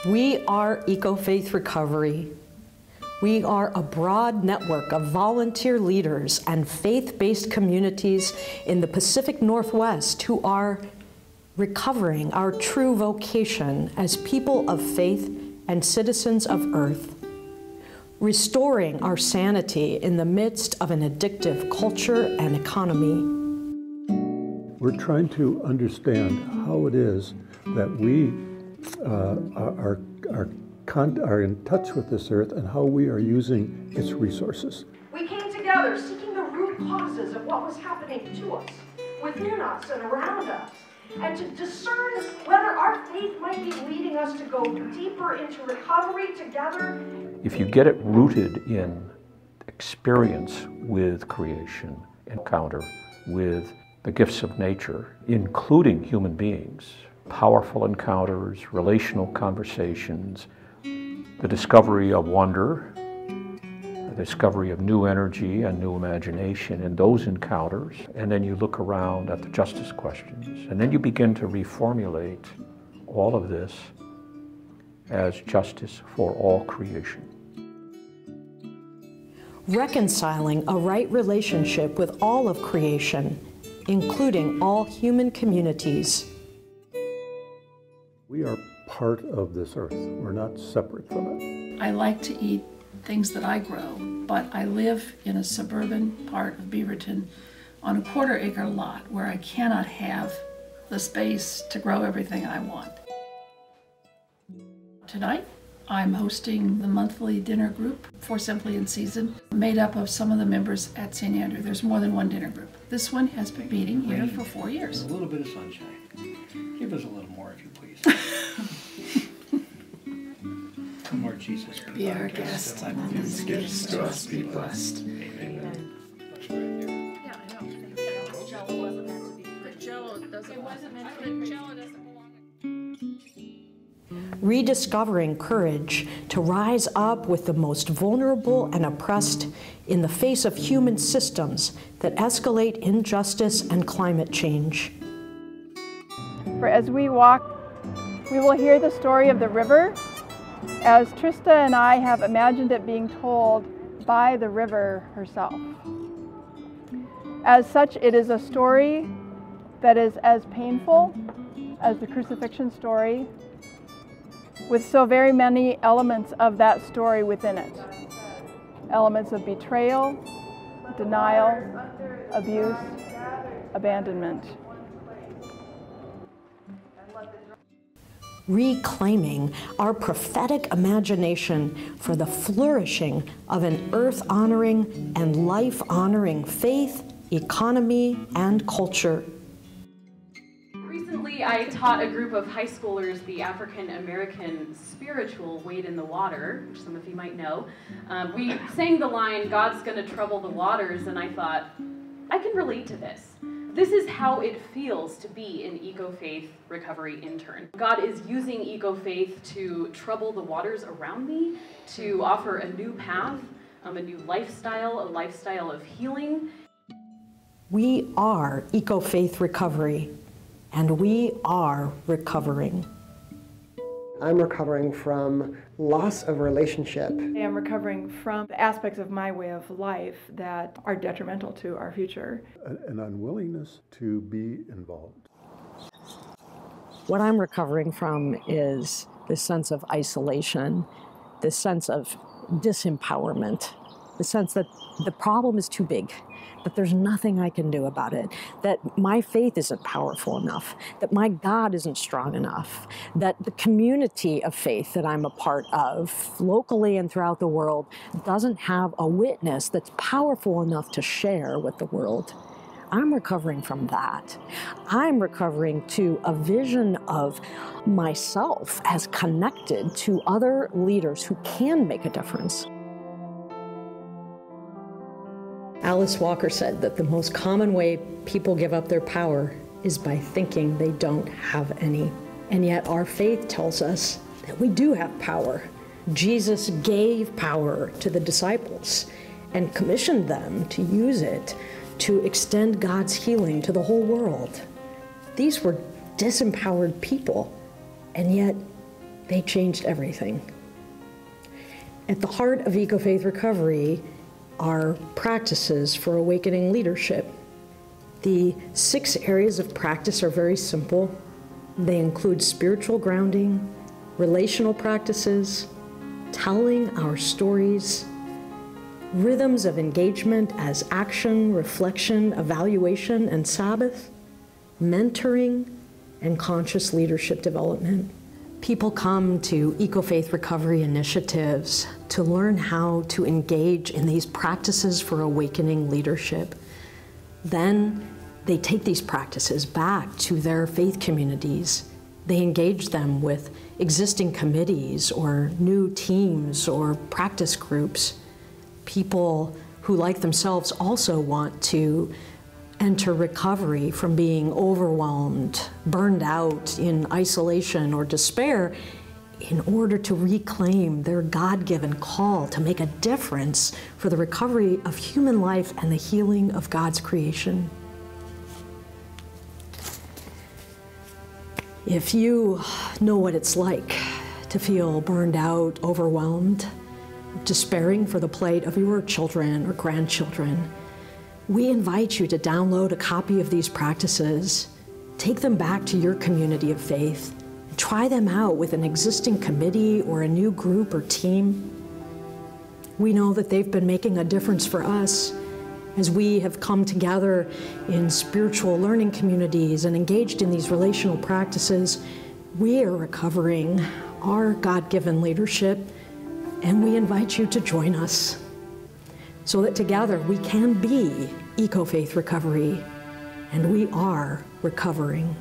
We are EcoFaith Recovery. We are a broad network of volunteer leaders and faith-based communities in the Pacific Northwest who are recovering our true vocation as people of faith and citizens of Earth, restoring our sanity in the midst of an addictive culture and economy. We're trying to understand how it is that we are in touch with this earth and how we are using its resources. We came together seeking the root causes of what was happening to us, within us and around us, and to discern whether our faith might be leading us to go deeper into recovery together. If you get it rooted in experience with creation, encounter with the gifts of nature, including human beings, powerful encounters, relational conversations, the discovery of wonder, the discovery of new energy and new imagination in those encounters, and then you look around at the justice questions, and then you begin to reformulate all of this as justice for all creation. Reconciling a right relationship with all of creation, including all human communities. We are part of this earth. We're not separate from it. I like to eat things that I grow, but I live in a suburban part of Beaverton on a quarter-acre lot where I cannot have the space to grow everything I want. Tonight, I'm hosting the monthly dinner group for Simply in Season, made up of some of the members at St. Andrew. There's more than one dinner group. This one has been meeting here for 4 years. A little bit of sunshine. Give us a little more, if you please. Come, Lord Jesus. Be our guest, and these gifts to us be blessed. Amen. Yeah, I know. Jello wasn't meant to be. The Jello doesn't. It wasn't meant to be. Jello doesn't belong. Rediscovering courage to rise up with the most vulnerable and oppressed in the face of human systems that escalate injustice and climate change. For as we walk, we will hear the story of the river, as Trista and I have imagined it being told by the river herself. As such, it is a story that is as painful as the crucifixion story, with so very many elements of that story within it. Elements of betrayal, denial, abuse, abandonment. Reclaiming our prophetic imagination for the flourishing of an earth-honoring and life-honoring faith, economy, and culture. Recently, I taught a group of high schoolers the African American spiritual Wade in the Water, which some of you might know. We sang the line, "God's gonna trouble the waters," and I thought, I can relate to this. This is how it feels to be an EcoFaith recovery intern. God is using EcoFaith to trouble the waters around me, to offer a new path, a new lifestyle, a lifestyle of healing. We are EcoFaith Recovery, and we are recovering. I'm recovering from loss of relationship. I am recovering from the aspects of my way of life that are detrimental to our future. An unwillingness to be involved. What I'm recovering from is this sense of isolation, this sense of disempowerment, the sense that the problem is too big, that there's nothing I can do about it, that my faith isn't powerful enough, that my God isn't strong enough, that the community of faith that I'm a part of, locally and throughout the world, doesn't have a witness that's powerful enough to share with the world. I'm recovering from that. I'm recovering to a vision of myself as connected to other leaders who can make a difference. Alice Walker said that the most common way people give up their power is by thinking they don't have any. And yet our faith tells us that we do have power. Jesus gave power to the disciples and commissioned them to use it to extend God's healing to the whole world. These were disempowered people, and yet They changed everything. At the heart of EcoFaith recovery are practices for awakening leadership. The 6 areas of practice are very simple. They include spiritual grounding, relational practices, telling our stories, rhythms of engagement as action, reflection, evaluation, and Sabbath, mentoring, and conscious leadership development. People come to EcoFaith recovery initiatives to learn how to engage in these practices for awakening leadership. Then they take these practices back to their faith communities. They engage them with existing committees or new teams or practice groups. People who, like themselves, also want to enter recovery from being overwhelmed, burned out in isolation or despair, in order to reclaim their God-given call to make a difference for the recovery of human life and the healing of God's creation. If you know what it's like to feel burned out, overwhelmed, despairing for the plight of your children or grandchildren, we invite you to download a copy of these practices, take them back to your community of faith, and try them out with an existing committee or a new group or team. We know that they've been making a difference for us as we have come together in spiritual learning communities and engaged in these relational practices. We are recovering our God-given leadership, and we invite you to join us so that together we can be EcoFaith recovery, and we are recovering.